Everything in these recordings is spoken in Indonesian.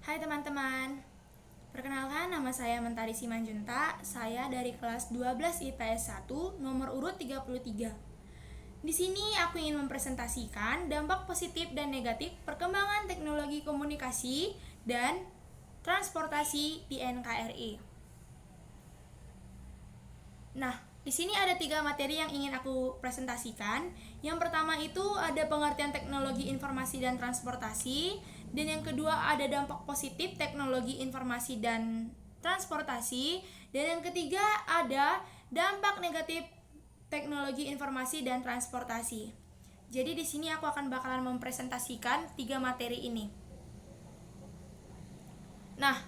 Hai teman-teman, perkenalkan nama saya Mentari Simanjunta. Saya dari kelas 12 IPS 1, nomor urut 33. Di sini aku ingin mempresentasikan dampak positif dan negatif perkembangan teknologi komunikasi dan transportasi di NKRI. Nah, di sini ada 3 materi yang ingin aku presentasikan. Yang pertama itu ada pengertian teknologi informasi dan transportasi, dan yang kedua ada dampak positif teknologi informasi dan transportasi, dan yang ketiga ada dampak negatif teknologi informasi dan transportasi. Jadi di sini aku akan bakalan mempresentasikan 3 materi ini. Nah,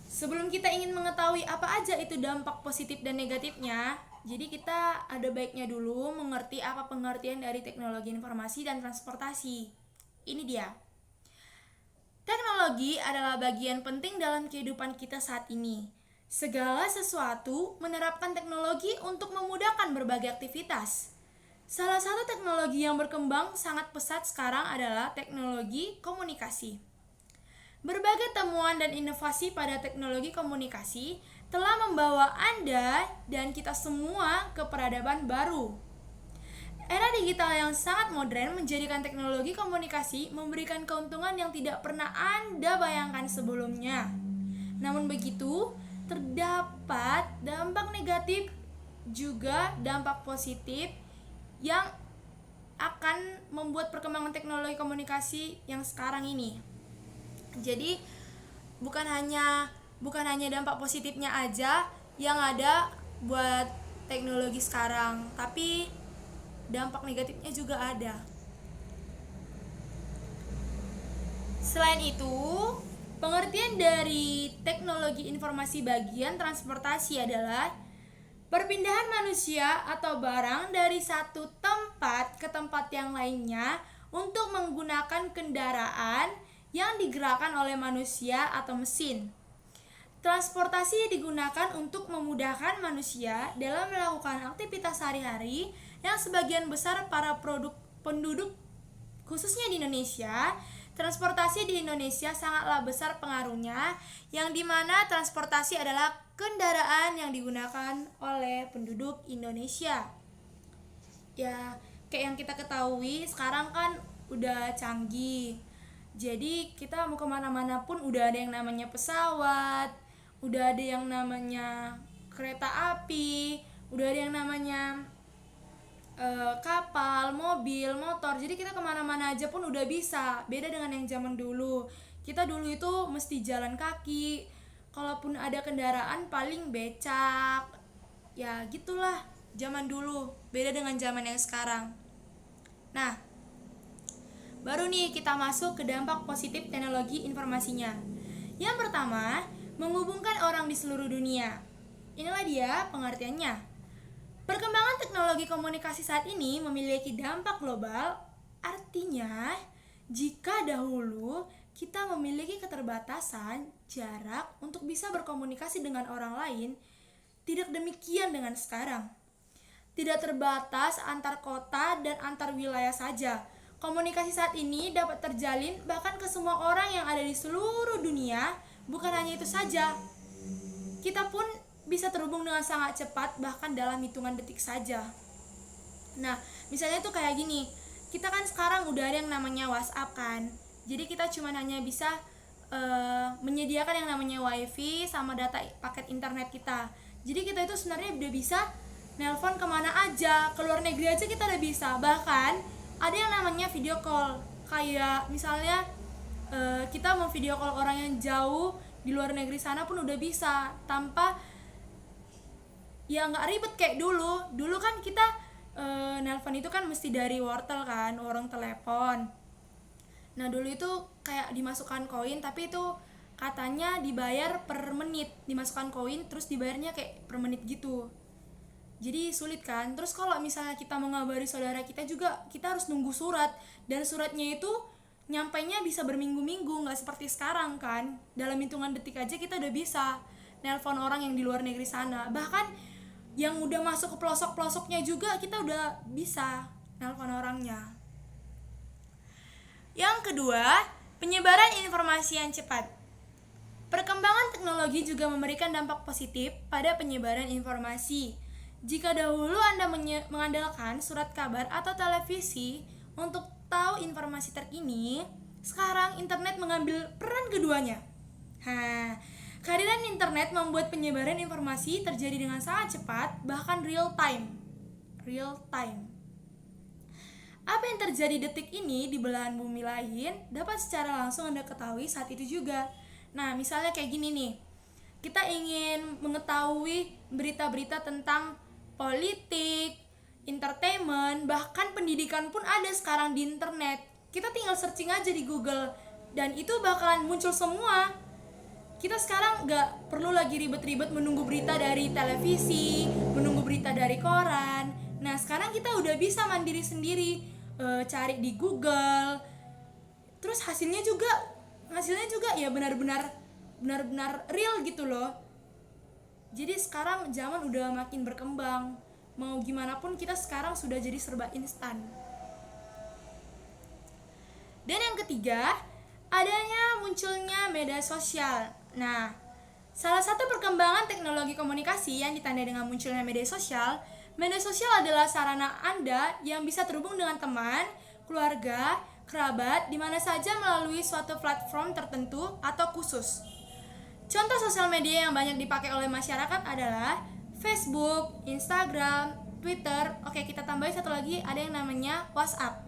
sebelum kita ingin mengetahui apa aja itu dampak positif dan negatifnya, jadi kita ada baiknya dulu mengerti apa pengertian dari teknologi informasi dan transportasi. Ini dia. Teknologi adalah bagian penting dalam kehidupan kita saat ini. Segala sesuatu menerapkan teknologi untuk memudahkan berbagai aktivitas. Salah satu teknologi yang berkembang sangat pesat sekarang adalah teknologi komunikasi. Berbagai temuan dan inovasi pada teknologi komunikasi telah membawa Anda dan kita semua ke peradaban baru. Era digital yang sangat modern menjadikan teknologi komunikasi memberikan keuntungan yang tidak pernah Anda bayangkan sebelumnya. Namun begitu, terdapat dampak negatif juga dampak positif yang akan membuat perkembangan teknologi komunikasi yang sekarang ini. Jadi bukan hanya dampak positifnya aja yang ada buat teknologi sekarang, tapi dampak negatifnya juga ada. Selain itu, pengertian dari teknologi informasi bagian transportasi adalah perpindahan manusia atau barang dari satu tempat ke tempat yang lainnya untuk menggunakan kendaraan yang digerakkan oleh manusia atau mesin. Transportasi digunakan untuk memudahkan manusia dalam melakukan aktivitas sehari-hari yang sebagian besar para penduduk khususnya di Indonesia. Transportasi di Indonesia sangatlah besar pengaruhnya, yang dimana transportasi adalah kendaraan yang digunakan oleh penduduk Indonesia. Ya, kayak yang kita ketahui sekarang kan udah canggih. Jadi kita mau kemana-mana pun udah ada yang namanya pesawat, udah ada yang namanya kereta api, udah ada yang namanya kapal, mobil, motor. Jadi kita kemana-mana aja pun udah bisa. Beda dengan yang zaman dulu. Kita dulu itu mesti jalan kaki. Kalaupun ada kendaraan paling becak. Ya gitulah zaman dulu. Beda dengan zaman yang sekarang. Nah, baru nih kita masuk ke dampak positif teknologi informasinya. Yang pertama, menghubungkan orang di seluruh dunia. Inilah dia pengertiannya. Perkembangan teknologi komunikasi saat ini memiliki dampak global, artinya jika dahulu kita memiliki keterbatasan jarak untuk bisa berkomunikasi dengan orang lain, tidak demikian dengan sekarang. Tidak terbatas antar kota dan antar wilayah saja. Komunikasi saat ini dapat terjalin bahkan ke semua orang yang ada di seluruh dunia. Bukan hanya itu saja, kita pun bisa terhubung dengan sangat cepat bahkan dalam hitungan detik saja. Nah, misalnya tuh kayak gini, kita kan sekarang udah ada yang namanya WhatsApp kan. Jadi kita cuma hanya bisa menyediakan yang namanya wifi sama data paket internet kita. Jadi kita itu sebenarnya udah bisa nelpon kemana aja, ke luar negeri aja kita udah bisa. Bahkan ada yang namanya video call, kayak misalnya kita mau video call orang yang jauh di luar negeri sana pun udah bisa, tanpa ya nggak ribet kayak dulu. Dulu kan kita nelpon itu kan mesti dari wortel kan, warung telepon. Nah dulu itu kayak dimasukkan koin, tapi itu katanya dibayar per menit, dimasukkan koin terus dibayarnya kayak per menit gitu. Jadi sulit kan. Terus kalau misalnya kita mau ngabari saudara kita juga, kita harus nunggu surat, dan suratnya itu nyampainya bisa berminggu-minggu, nggak seperti sekarang kan. Dalam hitungan detik aja kita udah bisa nelpon orang yang di luar negeri sana. Bahkan yang udah masuk ke pelosok-pelosoknya juga kita udah bisa nelpon orangnya. Yang kedua, Penyebaran informasi yang cepat. Perkembangan teknologi juga memberikan dampak positif pada penyebaran informasi. Jika dahulu Anda mengandalkan surat kabar atau televisi untuk tahu informasi terkini, sekarang internet mengambil peran keduanya. Kehadiran internet membuat penyebaran informasi terjadi dengan sangat cepat, bahkan real time. Apa yang terjadi detik ini di belahan bumi lain dapat secara langsung Anda ketahui saat itu juga. Nah, misalnya kayak gini nih. Kita ingin mengetahui berita-berita tentang politik, entertainment, bahkan pendidikan pun ada sekarang di internet. Kita tinggal searching aja di Google dan itu bakalan muncul semua. Kita sekarang nggak perlu lagi ribet-ribet menunggu berita dari televisi, menunggu berita dari koran. Nah, sekarang kita udah bisa mandiri sendiri, cari di Google. Terus hasilnya juga ya benar-benar real gitu loh. Jadi sekarang zaman udah makin berkembang. Mau gimana pun kita sekarang sudah jadi serba instan. Dan yang ketiga, adanya munculnya media sosial. Nah, salah satu perkembangan teknologi komunikasi yang ditandai dengan munculnya media sosial adalah sarana Anda yang bisa terhubung dengan teman, keluarga, kerabat, di mana saja melalui suatu platform tertentu atau khusus. Contoh sosial media yang banyak dipakai oleh masyarakat adalah Facebook, Instagram, Twitter. Oke, kita tambahin satu lagi, ada yang namanya WhatsApp.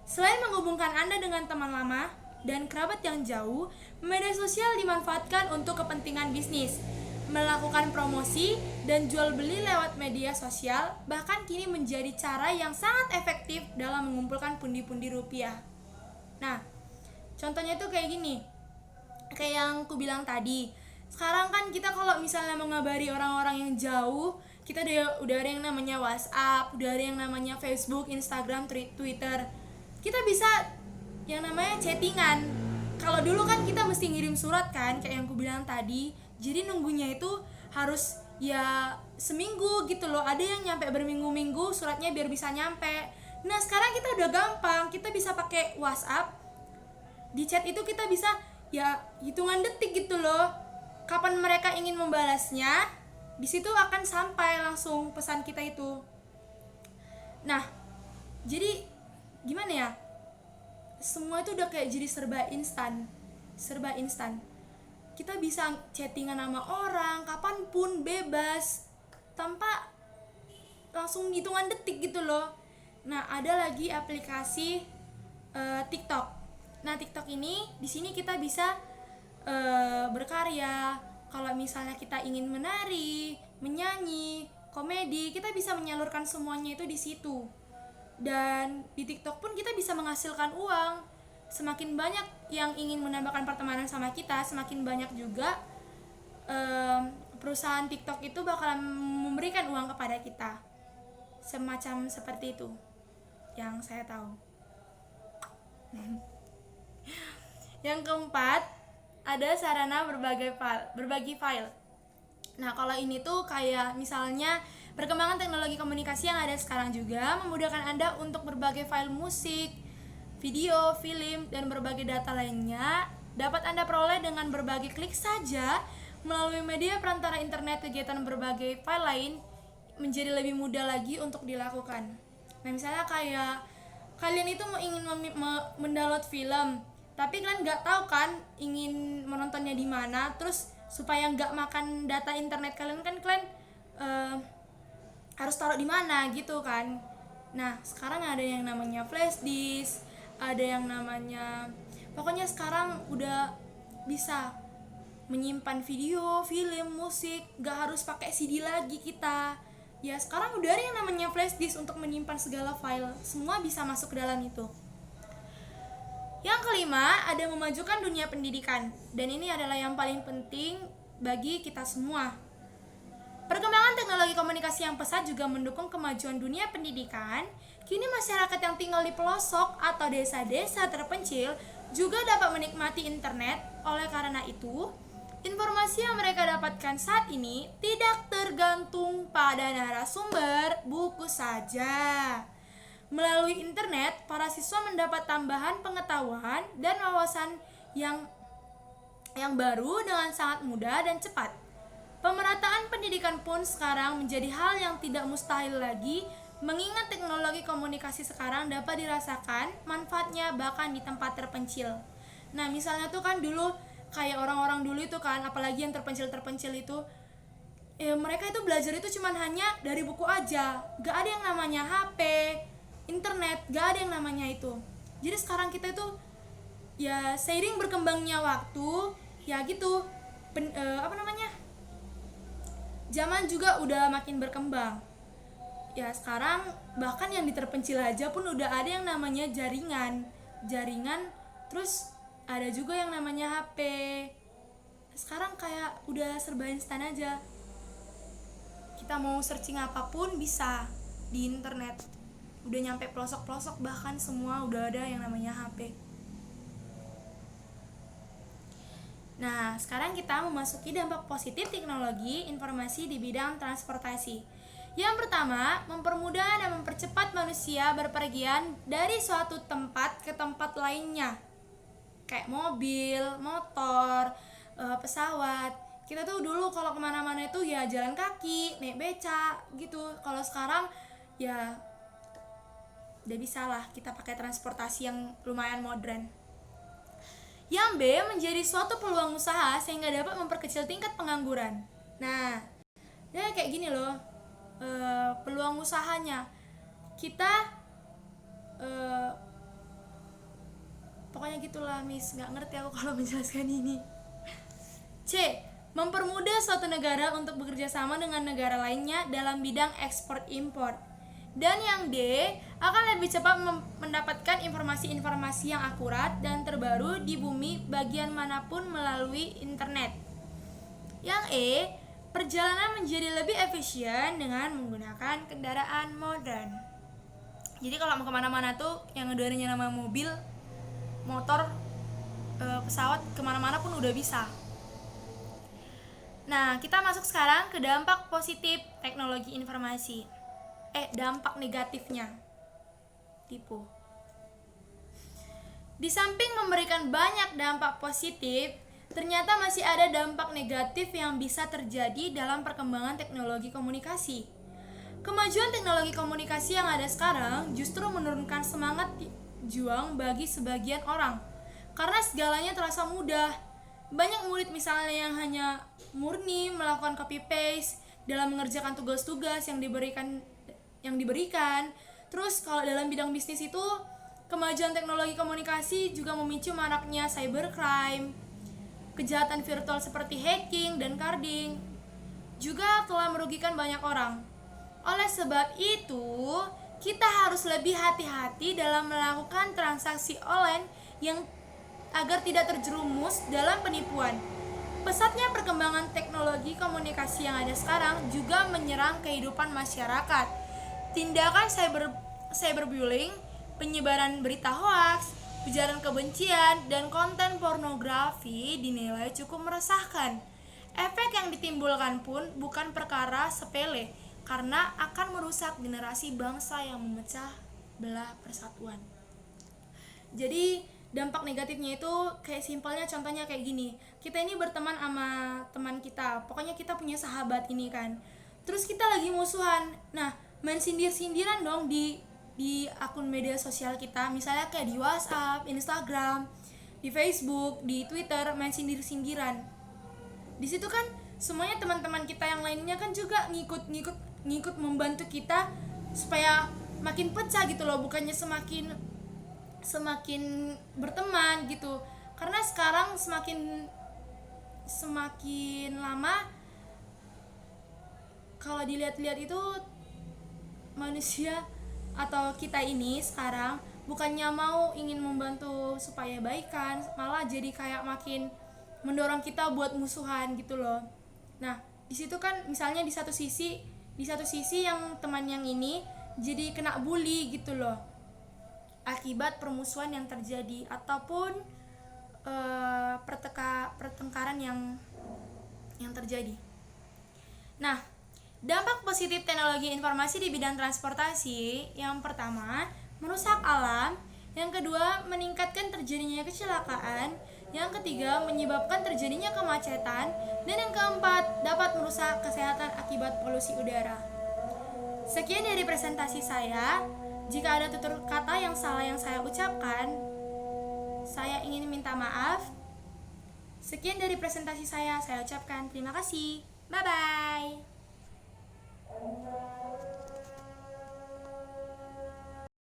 Selain menghubungkan Anda dengan teman lama dan kerabat yang jauh, media sosial dimanfaatkan untuk kepentingan bisnis. Melakukan promosi dan jual beli lewat media sosial bahkan kini menjadi cara yang sangat efektif dalam mengumpulkan pundi-pundi rupiah. Nah, contohnya itu kayak gini, kayak yang aku bilang tadi. Sekarang kan kita kalau misalnya mengabari orang-orang yang jauh, kita udah ada yang namanya WhatsApp, udah ada yang namanya Facebook, Instagram, Twitter. Kita bisa yang namanya chattingan. Kalau dulu kan kita mesti ngirim surat kan, kayak yang aku bilang tadi. Jadi nunggunya itu harus ya seminggu gitu loh. Ada yang nyampe berminggu-minggu suratnya biar bisa nyampe. Nah, sekarang kita udah gampang, kita bisa pakai WhatsApp. Di chat itu kita bisa ya hitungan detik gitu loh. Kapan mereka ingin membalasnya, di situ akan sampai langsung pesan kita itu. Nah, jadi gimana ya? Semua itu udah kayak jadi serba instan. Kita bisa chattingan sama orang kapanpun, bebas, tanpa langsung hitungan detik gitu loh. Nah, ada lagi aplikasi TikTok. Nah, TikTok ini di sini kita bisa berkarya. Kalau misalnya kita ingin menari, menyanyi, komedi, kita bisa menyalurkan semuanya itu di situ. Dan di TikTok pun kita bisa menghasilkan uang. Semakin banyak yang ingin menambahkan pertemanan sama kita, semakin banyak juga perusahaan TikTok itu bakalan memberikan uang kepada kita. Semacam seperti itu yang saya tahu. Yang keempat, ada sarana berbagi file. Nah, kalau ini tuh kayak misalnya perkembangan teknologi komunikasi yang ada sekarang juga memudahkan Anda untuk berbagi file musik, video, film, dan berbagai data lainnya dapat Anda peroleh dengan berbagai klik saja melalui media perantara internet. Kegiatan berbagai file lain menjadi lebih mudah lagi untuk dilakukan. Nah, misalnya kayak kalian itu ingin mendownload film, tapi kalian nggak tahu kan ingin menontonnya di mana, terus supaya nggak makan data internet kalian kan kalian harus taruh di mana gitu kan. Nah, sekarang ada yang namanya flash disk, ada yang namanya, pokoknya sekarang udah bisa menyimpan video, film, musik, gak harus pakai CD lagi kita. Ya, sekarang udah ada yang namanya flash disk untuk menyimpan segala file, semua bisa masuk ke dalam itu. Yang kelima, ada memajukan dunia pendidikan, dan ini adalah yang paling penting bagi kita semua. Perkembangan teknologi komunikasi yang pesat juga mendukung kemajuan dunia pendidikan. Kini masyarakat yang tinggal di pelosok atau desa-desa terpencil juga dapat menikmati internet. Oleh karena itu, informasi yang mereka dapatkan saat ini tidak tergantung pada narasumber buku saja. Melalui internet, para siswa mendapat tambahan pengetahuan dan wawasan yang baru dengan sangat mudah dan cepat. Pemerataan pendidikan pun sekarang menjadi hal yang tidak mustahil lagi, mengingat teknologi komunikasi sekarang dapat dirasakan manfaatnya bahkan di tempat terpencil. Nah, misalnya tuh kan dulu kayak orang-orang dulu itu kan, apalagi yang terpencil itu, mereka itu belajar itu cuman hanya dari buku aja, gak ada yang namanya HP, internet, gak ada yang namanya itu. Jadi sekarang kita itu ya seiring berkembangnya waktu, ya gitu, zaman juga udah makin berkembang. Ya sekarang bahkan yang di terpencil aja pun udah ada yang namanya jaringan, terus ada juga yang namanya HP. Sekarang kayak udah serba instan aja. Kita mau searching apapun bisa di internet. Udah nyampe pelosok-pelosok, bahkan semua udah ada yang namanya HP. Nah, sekarang kita memasuki dampak positif teknologi informasi di bidang transportasi. Yang pertama, mempermudah dan mempercepat manusia berpergian dari suatu tempat ke tempat lainnya. Kayak mobil, motor, pesawat. Kita tuh dulu kalau kemana-mana itu ya jalan kaki, naik beca gitu. Kalau sekarang ya udah bisa lah kita pakai transportasi yang lumayan modern. Yang B, menjadi suatu peluang usaha sehingga dapat memperkecil tingkat pengangguran. Nah, ya kayak gini loh, peluang usahanya. Kita pokoknya gitulah Miss, gak ngerti aku kalau menjelaskan ini. C, mempermudah suatu negara untuk bekerja sama dengan negara lainnya dalam bidang ekspor impor. Dan yang D, akan lebih cepat mendapatkan informasi-informasi yang akurat dan terbaru di bumi bagian manapun melalui internet. Yang E, perjalanan menjadi lebih efisien dengan menggunakan kendaraan modern. Jadi kalau mau kemana-mana tuh yang udaranya nama mobil, motor, pesawat, kemana-mana pun udah bisa. Nah, kita masuk sekarang ke dampak positif teknologi informasi. Dampak negatifnya. Tipu. Di samping memberikan banyak dampak positif, ternyata masih ada dampak negatif yang bisa terjadi dalam perkembangan teknologi komunikasi. Kemajuan teknologi komunikasi yang ada sekarang justru menurunkan semangat juang bagi sebagian orang, karena segalanya terasa mudah. Banyak murid misalnya yang hanya murni melakukan copy paste dalam mengerjakan tugas-tugas yang diberikan. Terus kalau dalam bidang bisnis itu, kemajuan teknologi komunikasi juga memicu maraknya cybercrime, kejahatan virtual seperti hacking dan carding, juga telah merugikan banyak orang. Oleh sebab itu, kita harus lebih hati-hati dalam melakukan transaksi online agar tidak terjerumus dalam penipuan. Pesatnya perkembangan teknologi komunikasi yang ada sekarang juga menyerang kehidupan masyarakat. Tindakan cyberbullying, penyebaran berita hoaks, ujaran kebencian, dan konten pornografi dinilai cukup meresahkan. Efek yang ditimbulkan pun bukan perkara sepele, karena akan merusak generasi bangsa yang memecah belah persatuan. Jadi dampak negatifnya itu kayak simpelnya, contohnya kayak gini. Kita ini berteman sama teman kita, pokoknya kita punya sahabat ini kan. Terus kita lagi musuhan. Nah, main sindir-sindiran dong di akun media sosial kita, misalnya kayak di WhatsApp, Instagram, di Facebook, di Twitter, main sindir-sindiran. Di situ kan semuanya teman-teman kita yang lainnya kan juga ngikut membantu kita supaya makin pecah gitu loh, bukannya semakin berteman gitu. Karena sekarang semakin lama kalau dilihat-lihat itu manusia atau kita ini sekarang bukannya ingin membantu supaya baikan, malah jadi kayak makin mendorong kita buat musuhan gitu loh. Nah, di situ kan misalnya di satu sisi yang teman yang ini jadi kena bully gitu loh, akibat permusuhan yang terjadi ataupun pertengkaran yang terjadi. Nah, Dampak positif teknologi informasi di bidang transportasi, yang pertama, merusak alam, yang kedua, meningkatkan terjadinya kecelakaan, yang ketiga, menyebabkan terjadinya kemacetan, dan yang keempat, dapat merusak kesehatan akibat polusi udara. Sekian dari presentasi saya. Jika ada tutur kata yang salah yang saya ucapkan, saya ingin minta maaf. Sekian dari presentasi saya ucapkan terima kasih. Bye-bye.